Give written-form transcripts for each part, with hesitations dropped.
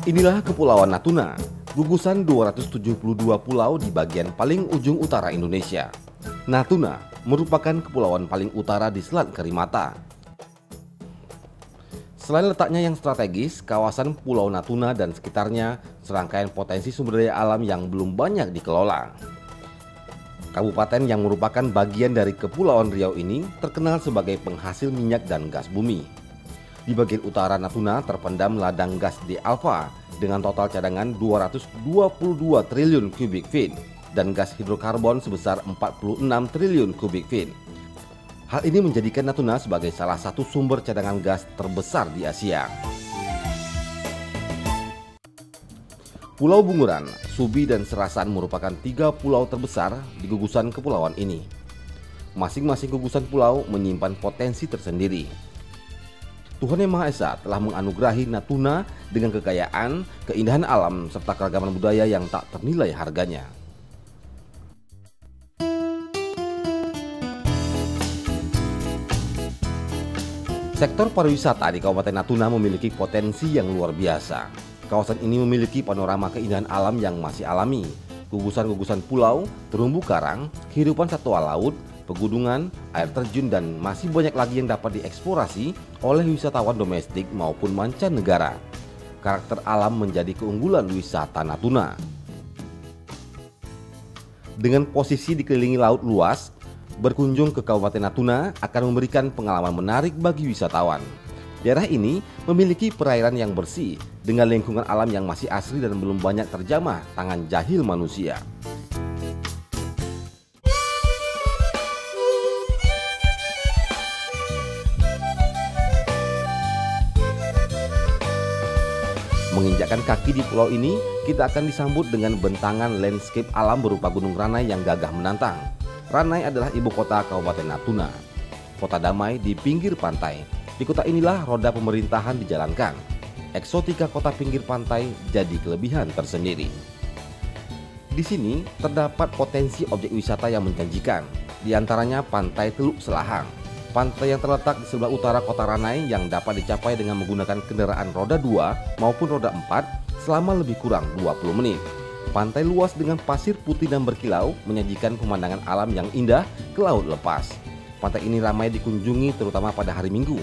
Inilah Kepulauan Natuna, gugusan 272 pulau di bagian paling ujung utara Indonesia. Natuna merupakan kepulauan paling utara di Selat Karimata. Selain letaknya yang strategis, kawasan Pulau Natuna dan sekitarnya serangkaian potensi sumber daya alam yang belum banyak dikelola. Kabupaten yang merupakan bagian dari Kepulauan Riau ini terkenal sebagai penghasil minyak dan gas bumi. Di bagian utara Natuna terpendam ladang gas di Alfa dengan total cadangan 222 triliun kubik feet dan gas hidrokarbon sebesar 46 triliun kubik feet. Hal ini menjadikan Natuna sebagai salah satu sumber cadangan gas terbesar di Asia. Pulau Bunguran, Subi, dan Serasan merupakan 3 pulau terbesar di gugusan kepulauan ini. Masing-masing gugusan pulau menyimpan potensi tersendiri. Tuhan Yang Maha Esa telah menganugerahi Natuna dengan kekayaan, keindahan alam, serta keragaman budaya yang tak ternilai harganya. Sektor pariwisata di Kabupaten Natuna memiliki potensi yang luar biasa. Kawasan ini memiliki panorama keindahan alam yang masih alami, gugusan-gugusan pulau, terumbu karang, kehidupan satwa laut, pegunungan, air terjun, dan masih banyak lagi yang dapat dieksplorasi oleh wisatawan domestik maupun mancanegara. Karakter alam menjadi keunggulan wisata Natuna. Dengan posisi dikelilingi laut luas, berkunjung ke Kabupaten Natuna akan memberikan pengalaman menarik bagi wisatawan. Daerah ini memiliki perairan yang bersih dengan lingkungan alam yang masih asri dan belum banyak terjamah tangan jahil manusia. Menginjakkan kaki di pulau ini, kita akan disambut dengan bentangan landscape alam berupa Gunung Ranai yang gagah menantang. Ranai adalah ibu kota Kabupaten Natuna, kota damai di pinggir pantai. Di kota inilah roda pemerintahan dijalankan. Eksotika kota pinggir pantai jadi kelebihan tersendiri. Di sini terdapat potensi objek wisata yang menjanjikan, di antaranya Pantai Teluk Selahang. Pantai yang terletak di sebelah utara kota Ranai yang dapat dicapai dengan menggunakan kendaraan roda 2 maupun roda 4 selama lebih kurang 20 menit. Pantai luas dengan pasir putih dan berkilau menyajikan pemandangan alam yang indah ke laut lepas. Pantai ini ramai dikunjungi terutama pada hari Minggu.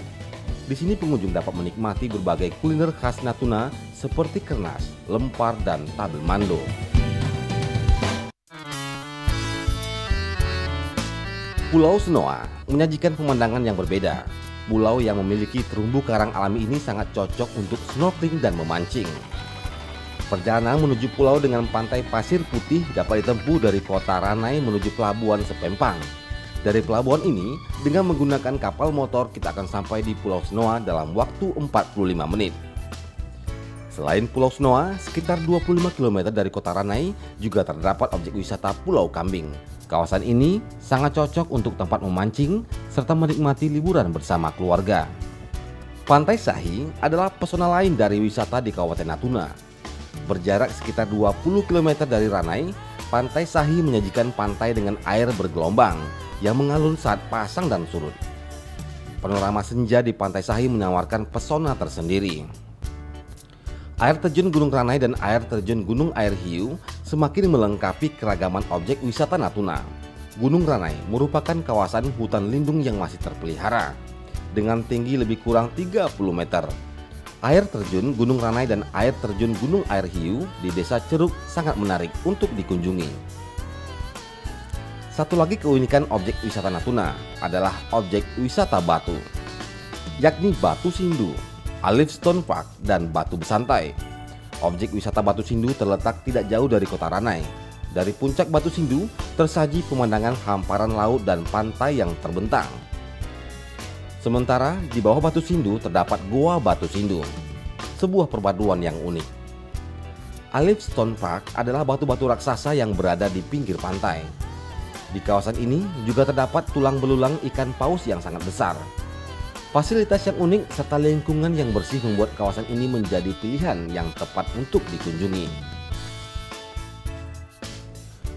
Di sini pengunjung dapat menikmati berbagai kuliner khas Natuna seperti kernas, lempar, dan tabel mando. Pulau Senoa menyajikan pemandangan yang berbeda. Pulau yang memiliki terumbu karang alami ini sangat cocok untuk snorkeling dan memancing. Perjalanan menuju pulau dengan pantai pasir putih dapat ditempuh dari kota Ranai menuju pelabuhan Sepempang. Dari pelabuhan ini, dengan menggunakan kapal motor kita akan sampai di Pulau Senoa dalam waktu 45 menit. Selain Pulau Senoa, sekitar 25 km dari kota Ranai juga terdapat objek wisata Pulau Kambing. Kawasan ini sangat cocok untuk tempat memancing serta menikmati liburan bersama keluarga. Pantai Sahi adalah pesona lain dari wisata di Kabupaten Natuna. Berjarak sekitar 20 km dari Ranai, Pantai Sahi menyajikan pantai dengan air bergelombang yang mengalun saat pasang dan surut. Panorama senja di Pantai Sahi menawarkan pesona tersendiri. Air terjun Gunung Ranai dan air terjun Gunung Air Hiu semakin melengkapi keragaman objek wisata Natuna. Gunung Ranai merupakan kawasan hutan lindung yang masih terpelihara dengan tinggi lebih kurang 30 meter. Air terjun Gunung Ranai dan air terjun Gunung Air Hiu di Desa Ceruk sangat menarik untuk dikunjungi. Satu lagi keunikan objek wisata Natuna adalah objek wisata batu, yakni Batu Sindu, Alif Stone Park, dan Batu Besantai. Objek wisata Batu Sindu terletak tidak jauh dari kota Ranai. Dari puncak Batu Sindu tersaji pemandangan hamparan laut dan pantai yang terbentang. Sementara di bawah Batu Sindu terdapat Goa Batu Sindu, sebuah perpaduan yang unik. Alif Stone Park adalah batu-batu raksasa yang berada di pinggir pantai. Di kawasan ini juga terdapat tulang belulang ikan paus yang sangat besar. Fasilitas yang unik serta lingkungan yang bersih membuat kawasan ini menjadi pilihan yang tepat untuk dikunjungi.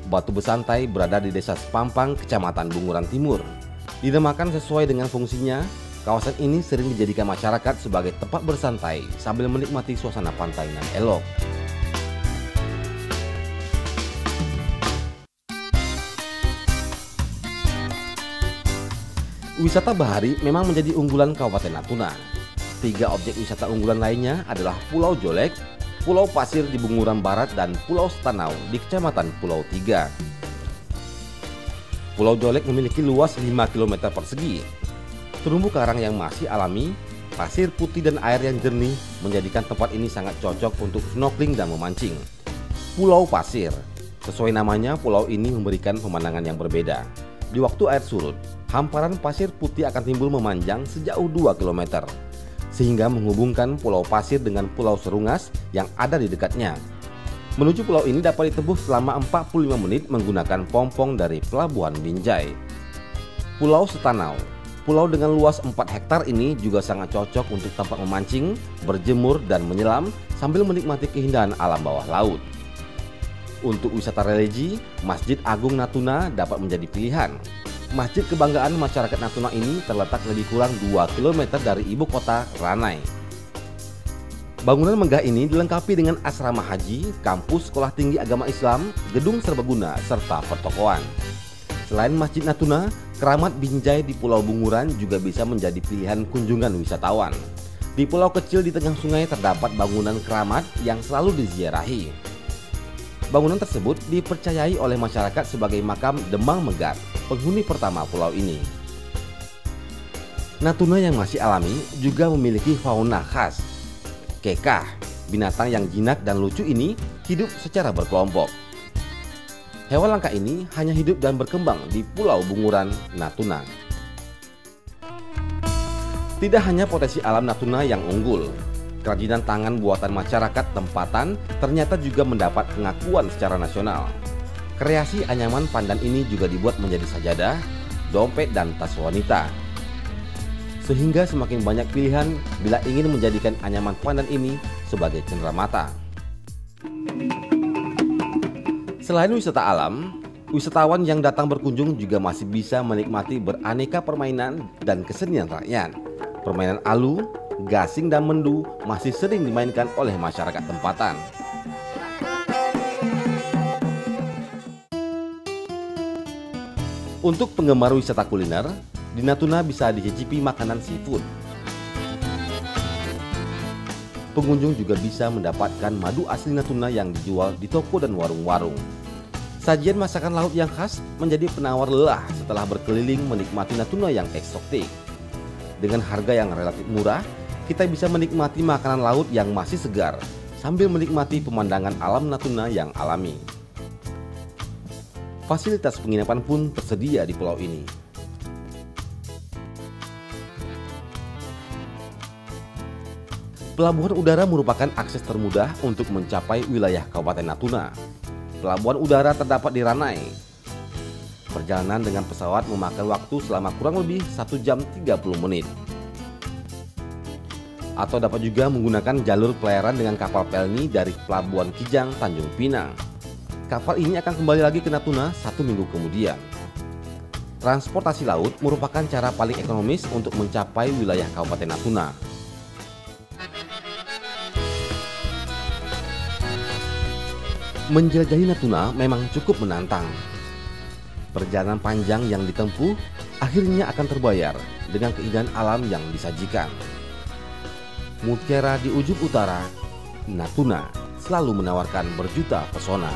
Batu Besantai berada di Desa Sepampang, Kecamatan Bunguran Timur. Dinamakan sesuai dengan fungsinya, Kawasan ini sering dijadikan masyarakat sebagai tempat bersantai sambil menikmati suasana pantai yang elok. Wisata bahari memang menjadi unggulan Kabupaten Natuna. 3 objek wisata unggulan lainnya adalah Pulau Jolek, Pulau Pasir di Bunguran Barat, dan Pulau Setanau di Kecamatan Pulau Tiga. Pulau Jolek memiliki luas 5 km persegi. Terumbu karang yang masih alami, pasir putih dan air yang jernih menjadikan tempat ini sangat cocok untuk snorkeling dan memancing. Pulau Pasir, sesuai namanya, pulau ini memberikan pemandangan yang berbeda. Di waktu air surut, hamparan pasir putih akan timbul memanjang sejauh 2 km, sehingga menghubungkan Pulau Pasir dengan Pulau Serungas yang ada di dekatnya. Menuju pulau ini dapat ditempuh selama 45 menit menggunakan pompong dari Pelabuhan Binjai. Pulau Setanau, pulau dengan luas 4 hektar ini juga sangat cocok untuk tempat memancing, berjemur, dan menyelam sambil menikmati keindahan alam bawah laut. Untuk wisata religi, Masjid Agung Natuna dapat menjadi pilihan. Masjid kebanggaan masyarakat Natuna ini terletak lebih kurang 2 km dari ibu kota Ranai. Bangunan megah ini dilengkapi dengan asrama haji, kampus sekolah tinggi agama Islam, gedung serbaguna, serta pertokoan. Selain Masjid Natuna, Keramat Binjai di Pulau Bunguran juga bisa menjadi pilihan kunjungan wisatawan. Di pulau kecil di tengah sungai terdapat bangunan keramat yang selalu diziarahi. Bangunan tersebut dipercayai oleh masyarakat sebagai makam Demang Megat, penghuni pertama pulau ini. Natuna yang masih alami juga memiliki fauna khas. Kekah, binatang yang jinak dan lucu ini hidup secara berkelompok. Hewan langka ini hanya hidup dan berkembang di Pulau Bunguran, Natuna. Tidak hanya potensi alam Natuna yang unggul, kerajinan tangan buatan masyarakat tempatan ternyata juga mendapat pengakuan secara nasional. Kreasi anyaman pandan ini juga dibuat menjadi sajadah, dompet, dan tas wanita. Sehingga semakin banyak pilihan bila ingin menjadikan anyaman pandan ini sebagai cenderamata. Selain wisata alam, wisatawan yang datang berkunjung juga masih bisa menikmati beraneka permainan dan kesenian rakyat. Permainan alu, gasing, dan mendu masih sering dimainkan oleh masyarakat tempatan. Untuk penggemar wisata kuliner, di Natuna bisa dicicipi makanan seafood. Pengunjung juga bisa mendapatkan madu asli Natuna yang dijual di toko dan warung-warung. Sajian masakan laut yang khas menjadi penawar lelah setelah berkeliling menikmati Natuna yang eksotik. Dengan harga yang relatif murah, kita bisa menikmati makanan laut yang masih segar sambil menikmati pemandangan alam Natuna yang alami. Fasilitas penginapan pun tersedia di pulau ini. Pelabuhan udara merupakan akses termudah untuk mencapai wilayah Kabupaten Natuna. Pelabuhan udara terdapat di Ranai. Perjalanan dengan pesawat memakan waktu selama kurang lebih 1 jam 30 menit. Atau dapat juga menggunakan jalur pelayaran dengan kapal pelni dari Pelabuhan Kijang, Tanjung Pinang. Kapal ini akan kembali lagi ke Natuna 1 minggu kemudian. Transportasi laut merupakan cara paling ekonomis untuk mencapai wilayah Kabupaten Natuna. Menjelajahi Natuna memang cukup menantang. Perjalanan panjang yang ditempuh akhirnya akan terbayar dengan keindahan alam yang disajikan. Mutiara di ujung utara, Natuna selalu menawarkan berjuta pesona.